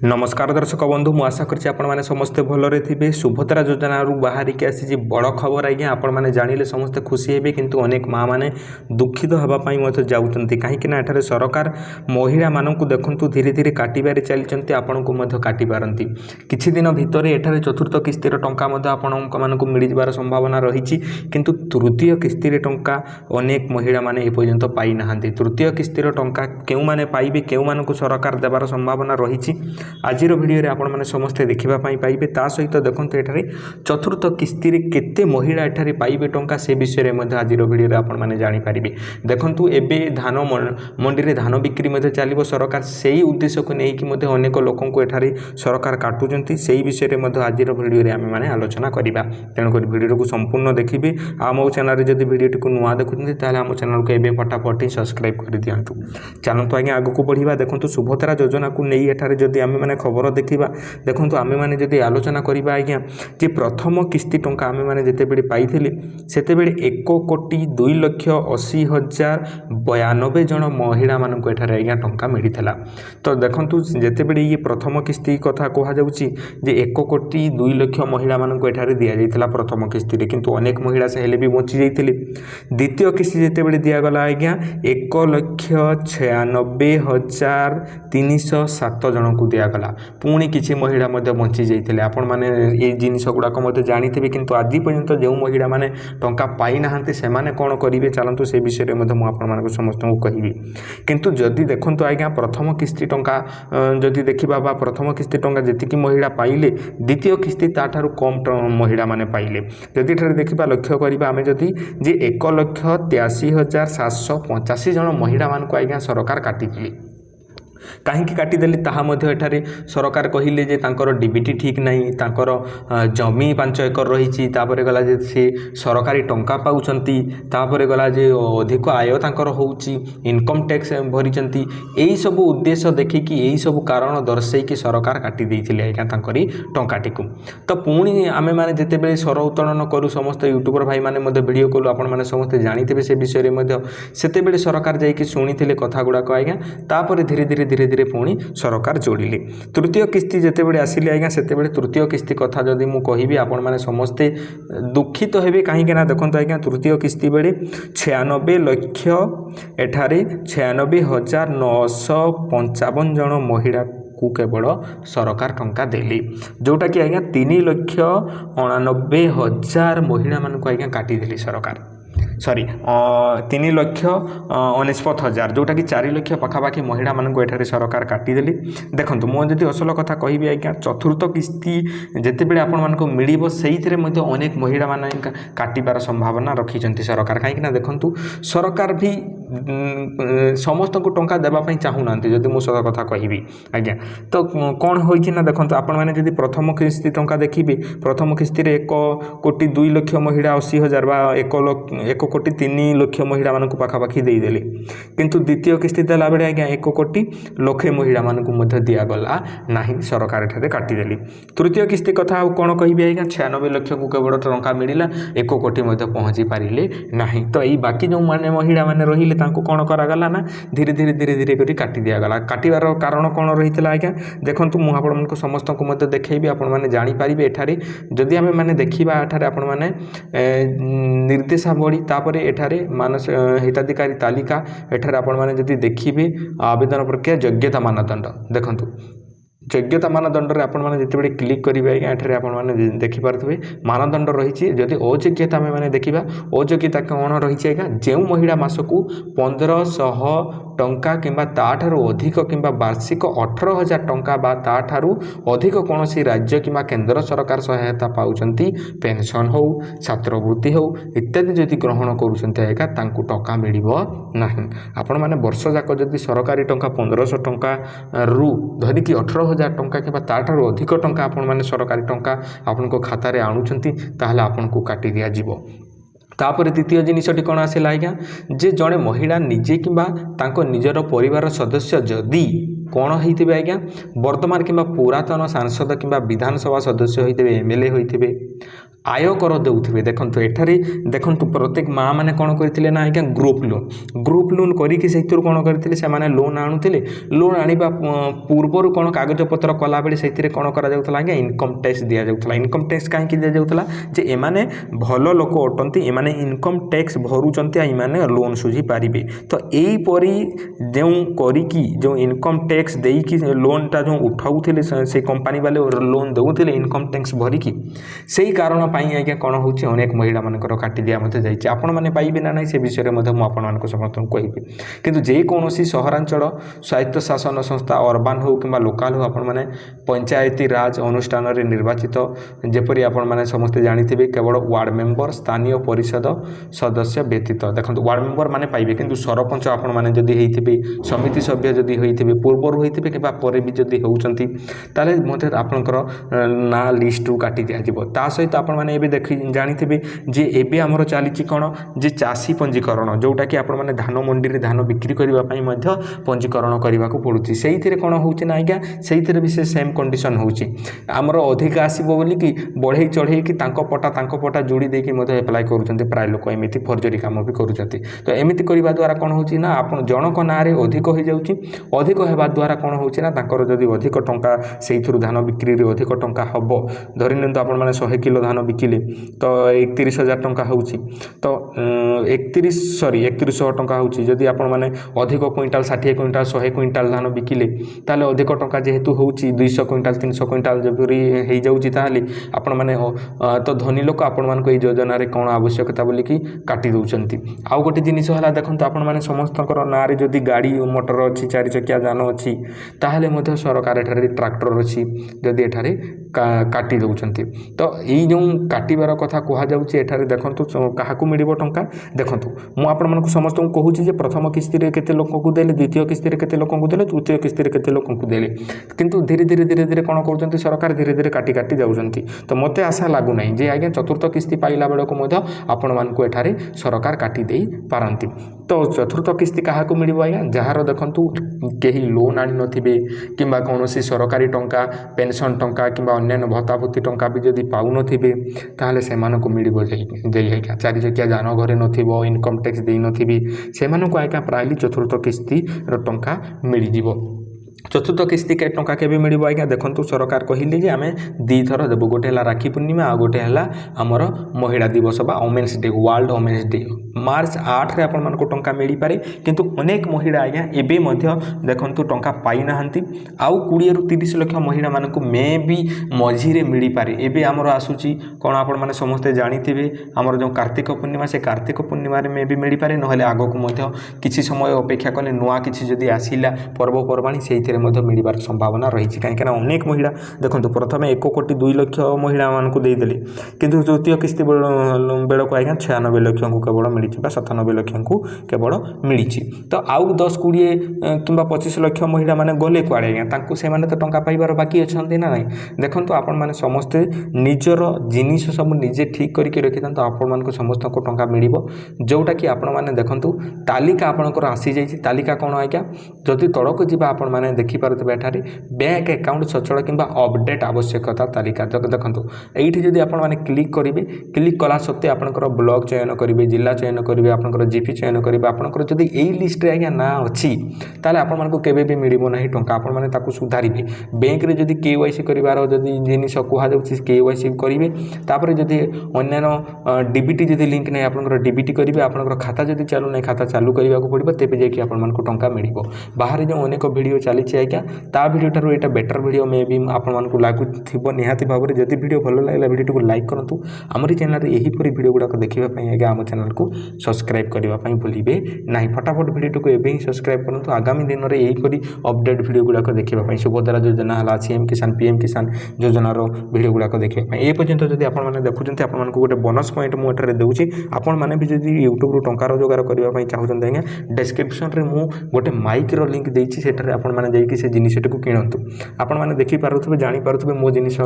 नमस्कार दर्शक बंधु मु आशा करछि आपण माने समस्ते भलरे थिबे। सुभद्रा योजना रु बाहरी के आसी बड़ खबर आज्ञा आपण माने जानिले समस्ते खुशी हेबे, किंतु अनेक माँ माने दुखित हबा पई मते जाउचंती काहेकि ना एठारे सरकार महिला माननकु देखंतु धीरे धीरे काटिबारे चलिचंती। आपनकु मते काटि पारंती किछि दिन भितरे एठारे चतुर्थ किस्तीर टंका मते आपनक मानकु मिलि जिबार संभावना रहिछि, किंतु तृतीय किस्तीर टंका अनेक महिला माने ए पर्यंत पाई नाहांती। तृतीय किस्तीर टंका केउ माने पाइबे, केउ मानकु सरकार देबार संभावना रहिछि आज भिडियो आपण मैंने समस्ते देखा पाइबे। ता सहित देखो एठारे चतुर्थ किस्ती केते महिला एठारे पाइबे टंका से विषय में आज भिडियो आपण मैंने जानीपारे। देखु एवं धान मंडी में धान बिक्री चलो सरकार से ही उद्देश्य को लेकिन अनेक लोक एठारे सरकार काटुंट से विषय में आज भिडियो आम मैंने आलोचना करवा। तेणुक भिडियो को संपूर्ण देखिए। आम चैनल जब भिडियो को नुआ देखुं ताल आम चैनल को एवं फटाफट सब्सक्राइब कर दिंतु। चलतु आज्ञा आग को बढ़िया। देखो सुभद्रा योजना को नहीं एठारे जदि आम मैंने खबर देखा देखो आम मैंने जब आलोचना करवा आज्ञा जे प्रथम किस्ती टंका आम मैंने जितेबले पाई सेते 1,80,82,092 जन महिला मानक एठारे आज्ञा टंका मिलता। तो देखो जितेबले ये प्रथम किस्ती कथा कहुच्छी जे 1,02,00,000 महिला मानक एठारे दि जाइए प्रथम किस्ती, किंतु अनेक महिला से हेले भी बची जाते। द्वितीय किस्ती जितेबले दिगला आज्ञा 1,96,307 जन को दिगला। पुणी किसी महिला बंची जाते। आपण मैंने ये जिनस गुड़ाक जानी, किंतु आज पर्यंत जो महिला मैंने टंका पाई नाहांती से माने कौन करेंगे चलतु से विषय में समस्त को कहि। किंतु जदि देखो आज्ञा प्रथम किस्ती टंका जदि देखा प्रथम किस्ती टंका जी महिला पाइले द्वितीय किस्ती ताठारु कम महिला माने पाइले। जदि देखा लक्ष्य करवा आम जदि 1,83,785 जन महिला मानक आज्ञा सरकार काटिथिले। कहीं काटिदेली ताहा एठारे सरकार कहले जे तांकर डीबीटी ठीक नहीं, तांकर जमी 5 एकर रही, गला जे से सरकारी टंका पाउछंती, तापरे गला जे अधिक आय तांकर होउची, इनकम टैक्स भरिचंती। एई सब उद्देश्य देखिकी एई सब कारण दर्शाई सरकार काटी देइथिले आज्ञा तांकरी टंकाटिकु। तो पुणी आमे माने जेतेबेले स्वर उत्तोलन करू समस्त यूट्यूबर भाई माने मध्ये वीडियो कलु आपण माने समस्त जानिथिबे से विषय मध्ये सेतेबेले सरकार जाइकी सुनिथिले कथा गुडाक आज्ञा। तापरे धीरे धीरे धीरे धीरे पुणी सरकार जोड़िले। तृतीय किस्ती जितेबले आसिले आज्ञा सेतेबले तृतीय किस्ती कथा जदि मु कहिबी आपण माने समस्ते दुखित हेबे। कहीं ना देखंतु आज्ञा तृतीय किस्ती बेले 96 लाख एठारे 96,955 जन महिला को केवल सरकार टंका देली, जोटा कि आज्ञा 3,89,000 महिला मानक आज्ञा काटी देली सरकार। सॉरी 3,69,000 जोटा कि 4 लाख पाखापाखि महिला मानक एठारे सरकार काटिदेली। देखो मुझे असल कथा कहि आज्ञा चतुर्थ किस्ती जितेबले आपण मानक मिलिबो सेइथिरे मध्ये अनेक महिला मान काटिबार संभावना रखिचंती सरकार। कहीं देखु सरकार भी समस्त को टंका देवाई चाहूना जदि मु सत कथा कहि आज्ञा। तो कौन होइछि ना देखो आपण माने जदि प्रथम किस्ती टंका देखिबे प्रथम किस्ती 1,02,00,000 महिला 80,000 बा 1,03,00,000 महिला मानक पाखापाखि देदेले, किंतु द्वितीय किस्ती देला बेले आज्ञा 1,00,00,000 महिला मानक दिगला ना सरकार एठारे काटिदेली। तृतीय किस्ती कथा कौन कहि आज्ञा 96 लाख को केवल टंका मिला 1 कोटी पहुँची पारे ना। तो यही बाकी जो माने महिला माने रहिले तांको कौन करागला ना धीरे धीरे धीरे धीरे करी काटी दिगला। काटिबार कारण कौन रही आज्ञा देखो मुझे आपण समस्त को देखी आपण मैंने जानीपारे। एठारे जदि आम मैंने देखा एठारे आपण मैंने निर्देशावली तापर एठारे मानस हिताधिकारी तालिका एठारे आपण मैंने जदि देखिए आवेदन प्रक्रिया योग्यता मानदंड देखु योग्यता मानदंड रे आपण माने जितेबले क्लिक करेंगे आज्ञा एठारे आपण माने देखिपारे मानदंड रही। जदि अयोग्यता आम मैंने देखा अयोग्यता कौन रही आज्ञा जो महिला मासकू 1,500 टंका किंबा ताठारु अधिक किंबा वार्षिक 18,000 टंका बा ताठारु अधिक कौन राज्य किंबा केंद्र सरकार सहायता पाउचंती पेंशन हो छात्रवृत्ति हो इत्यादि जदि ग्रहण करुचंती आज्ञा तांकू टंका मिलिबो नाही। आपण माने वर्ष जाक जदि सरकारी टंका 1,500 टंका रु धरिकी 18,000 टंका किंबा ताठारु अधिक टंका आपण माने सरकारी टंका आपण को खाता रे आणुचंती ताहले आपण को काटी दिया जिवो। तापर द्वितीय जिनसटी कौन आसला आज्ञा जे जड़े महिला निजे किंबा तांको निजर परिवार सदस्य जदि कौन होते आज्ञा वर्तमान किंबा पुरातन सांसद किंबा विधानसभा सदस्य होते एमएलए होते आयकर देउथिबे। देखंतु एठारे देखंतु प्रत्येक माँ माने कोन करथिले ना आज्ञा ग्रुप लोन करिकि सेतिर कोन करथिले से माने लोन आनुथिले। लोन आनिबा पूर्वरु कोन कागज पत्र कला बेले सेतिरे कोन करा जाउतला आज्ञा इनकम टैक्स दिया जाउतला। इनकम टैक्स काहे कि दिया जाउतला जे एमाने भलो लोक अटंती, एमाने इनकम टैक्स भरुचंती, एमाने लोन सुझी पारिबे। तो एई परी जो करिकि जो इनकम टैक्स देइकि लोनटा जो उठाउथिले से कंपनी वाले लोन देउथिले इनकम टैक्स भरिकि, सेही कारण पाई आज्ञा कोन होउछि अनेक महिला मानकर काटी दिया मते जाइछि। आपण माने पाइबे ना नै से विषय रे मधे मु आपण मानको समस्त कहिबे। किंतु जे कोनोसी सहरांचल स्वायत्त शासन संस्था अर्बान हो किंबा लोकाल हो, आपण माने पंचायती राज अनुष्ठान रे निर्वाचित जेपरि आपण माने समस्त जानिथिबे केवल वार्ड मेंबर स्थानीय परिषद सदस्य व्यतीत। देखंतु वार्ड मेंबर माने पाइबे, किंतु सरपंच आपण माने जदि हेइथिबे, समिति सभ्य जदि होइथिबे, पूर्वरु होइथिबे किंबा परे भी जदि होउचंती, ताले मते आपनकर ना लिस्ट रु काटी दिया जिवो। ता सहित आपण माने एबे देखि जानिथिबे जे एबे हमर चालिछि कोन जे चासी पंजीकरण, जोटा कि आपण माने धान मंडी रे धान बिक्री करबा पई मध्य पंजीकरण करबा को पडुछि। सेहिथिरे कोन होउछि ना आज्ञा, सेहिथिरे भी से सेम कंडीशन होउछि। हमर अधिक आसीबो बोली कि बढ़ई चढ़ई कि तांको पटा जोड़ी देकी मध्य अप्लाई करूछन्ते। प्राय लोक एमिति फर्जरी काम भी करूछन्ते। तो एमिति करबा द्वारा कोन होउछि ना आपण जनक नारे अधिक होई जाउछि। अधिक हेबा द्वारा कोन होउछि ना तांकर जदि अधिक टंका सेहिथुरु धान बिक्री रे अधिक टंका हबो, धरि नियंतु आपण माने 100 किलो धान बिकिले तो 31,000 टंका होउछि। तो 3100 टंका होउछि। जदि आपण माने अधिक क्विंटाल 60 क्विंटाल 100 क्विंटाल धान बिकिले ताले अधिक टंका जेहेतु होउछि 200 क्विंटाल 300 क्विंटाल जबरि हेइ जाउछि, ताले आपण माने तो धनी लोक आपण मानको ए योजना रे कोन आवश्यकता बोली कि काटी दउचंती। आउ गोटे जिनिस हला देखंतु आपण माने समस्तकर नारे जदि गाड़ी मोटर अछि, 4 चकिया जान अछि, ताहले मध्य सरकार एठारे ट्रैक्टर अछि जदि एठारे काटी दउचंती। तो एई जो काटिबार कथा कहा जाउछि एठारे देखंतु काहाकू मिलिबो टंका। देखंतु मु आपण मानको समस्त को कहूछि जे प्रथम किस्ती रे केते लोक को देले, द्वितीय किस्ती रे केते लोक को देले, तृतीय किस्ती रे केते लोक को देले, किंतु धीरे धीरे कोन करूचंती सरकार धीरे धीरे काटी जाउचंती। तो मते आशा लागु नै जे आज्ञा चतुर्थ किस्ती पाइला बेले को मध्य आपण मानको एठारे सरकार काटी देई पारंती। तो चतुर्थ किस्ती काहाकू मिलिबो आज्ञा, जहार देखंतु केही लोन आनि नथिबे किंबा कोनोसी सरकारी टंका पेंशन टंका किंबा अन्य भत्ता भुत्ती टंका भी जदि पाउ नथिबे ताहले सेमानको मिलिबो जाई आज्ञा। 4 चकिया जान घरे नथिबो, इनकम टैक्स देई नथिबे, सेमानको आज्ञा प्रायली चतुर्थ किस्ती रो टंका मिलि जिवो। चतुर्थ किस्ती के टंका केबे मिलिबो आज्ञा, देखंतु सरकार कहिले जे आमे 2 थर देबो। गोटे हला राखी पूर्णिमा आ गोटे हला हमर महिला दिवस बा women's day, world women's day. March 8 रे आपण मानको टंका मिलि पारे, किंतु अनेक महिला आज्ञा एबे मध्य देखंतु टंका पाइ नाहंती। आउ 20 रु 30 लाख महिला मानको मे भी मझी रे मिलि पारे। एबे हमर आसुची कोन आपण माने समस्त जानिथिबे हमर जो कार्तिक पूर्णिमा, से कार्तिक पूर्णिमा रे मे भी मिलि पारे, नहले आगो को मध्य किछि समय अपेक्षा कले नुआ किछि जदि आसीला पर्व पर्वाणी सेहि मिलबार संभावना रही। कहीं अनेक महिला देखो प्रथम 1 कोटी 2 लाख महिला मानक देदेले, किंतु तृतीय किस्ती बेल को आज्ञा 96 लाख को केवल मिली, 97 लाख को केवल मिली। तो आउ 10-20 कि 25 लाख महिला माने गले कुआड़े आज्ञा से तो टंका पाइबार बाकी अच्छा ना ना। देखो आपण मैंने समस्ते निजर जिनिस सब निजे ठीक करके रखी था, आपण मान समस्त को टंका मिल जोटा कि आपण मैंने देखो तालिका आपणकर आसी जाइए। तालिका कौन आज्ञा, जदि तलक जी आपण मैंने देखिपे एठारे बैंक अकाउंट सचल किंबा अपडेट आवश्यकता तालिका देखो ये जदि आपण मैंने क्लिक करेंगे, क्लिक कला सत्वे आपंकर ब्लॉक चयन करेंगे, जिला चयन करेंगे, आपंकर जीपी चयन करेंगे, आपंकर जदि यही लिस्ट आज्ञा ना अच्छी ताले आपण मानक केबे भी मिलिबो नाही टंका। आपण माने ताकू सुधारिबे। बैंक रे जदि केवाईसी करिवार जदि जिनिस कुहा जाउछि केवाईसी करिवे, तापर जदि अन्य डीबीटी जदि लिंक नै आपनकर डीबीटी करिवे, आपनकर खाता जदि चालू नै खाता चालू करिवा को पड़िबो, तेबे जे कि आपण मानक टंका मिलिबो। बाहर जो अनेक वीडियो चली आज्ञा ता वीडियो टारू एटा बेटर वीडियो मे भी आपण मानक लागु थिबो निहाती भाबरे। जदि वीडियो भलो लागला वीडियो को लाइक करंतु। हमरी चैनल रे एही परी वीडियो गुडा को देखिबा पई आज्ञा हम चैनल को सब्सक्राइब करिबा पई भूलिबे नाही। फटाफट वीडियो को एबे ही सब्सक्राइब करंतु। आगामी दिन रे एही परी अपडेट वीडियो गुडा को देखिबा पई सुभद्रा योजना हला सीएम किसान पीएम किसान योजना रो वीडियो गुडा को देखिबा पई ए पर्यंत जदि आपण माने देखुचंती आपण मानक गोटे बोनस पॉइंट मु एठारे देउची। आपण माने भी जदि YouTube रो टंका रोजगार करिबा पई चाहुचंती आज्ञा डिस्क्रिप्शन रे मु गोटे माइक रो लिंक देइची, सेठारे आपण माने ଯାଇକି ସେ ଜିନିଷଟିକୁ କିଣନ୍ତୁ। ଆପଣମାନେ ଦେଖିପାରୁଥିବେ ଜାଣିପାରୁଥିବେ ମୋ ଜିନିଷ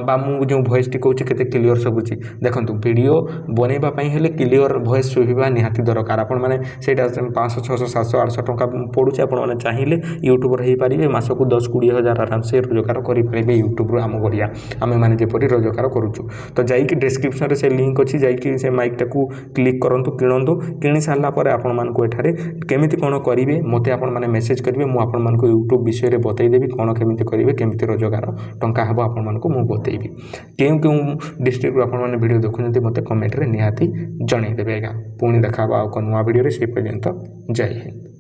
ବା ମୁଁ ଯେଉଁ ଭଏସ୍ଟି କହୁଛି କେତେ କ୍ଲିଅର୍ ଶୁଭୁଛି। ଦେଖନ୍ତୁ ଭିଡ଼ିଓ ବନେଇବା ପାଇଁ ହେଲେ କ୍ଲିଅର୍ ଭଏସ୍ ଶୁଭିବା ନିହାତି ଦରକାର। ଆପଣମାନେ ସେଇଟା 500 600 700 800 ଟଙ୍କା ପଡ଼ୁଛି। ଆପଣମାନେ ଚାହିଁଲେ ୟୁଟ୍ୟୁବର୍ ହେଇପାରିବେ, ମାସକୁ 10-20 ହଜାର ଆରାମସେ ରୋଜଗାର କରିପାରିବେ ୟୁଟ୍ୟୁବ୍ରୁ ଆମ ବଢ଼ିଆ ଆମେମାନେ ଯେପରି ରୋଜଗାର କରୁଛୁ। ତ ଯାଇକି ଡେସ୍କ୍ରିପ୍ସନ୍ରେ ସେ ଲିଙ୍କ୍ ଅଛି, ଯାଇକି ସେ ମାଇକ୍ଟାକୁ କ୍ଲିକ୍ କରନ୍ତୁ, କିଣନ୍ତୁ। କିଣି ସାରିଲା ପରେ ଆପଣମାନଙ୍କୁ ଏଠାରେ କେମିତି କ'ଣ କରିବେ ମୋତେ ଆପଣମାନେ ମେସେଜ୍ କରିବେ। ମୁଁ ଆପଣମାନଙ୍କୁ ୟୁଟ୍ୟୁବ୍ ବିଷୟରେ ବତେଇଦେବି, କ'ଣ କେମିତି କରିବେ, କେମିତି ରୋଜଗାର ଟଙ୍କା ହେବ ଆପଣମାନଙ୍କୁ ମୁଁ ବତେଇବି। କେଉଁ ଡିଷ୍ଟ୍ରିକ୍ଟରୁ ଆପଣମାନେ ଭିଡ଼ିଓ ଦେଖୁଛନ୍ତି ମୋତେ କମେଣ୍ଟରେ ନିହାତି ଜଣାଇଦେବେ ଆଜ୍ଞା। ପୁଣି ଦେଖା ହେବ ଆଉ ଏକ ନୂଆ ଭିଡ଼ିଓରେ। ସେ ପର୍ଯ୍ୟନ୍ତ ଜୟ ହିନ୍ଦ।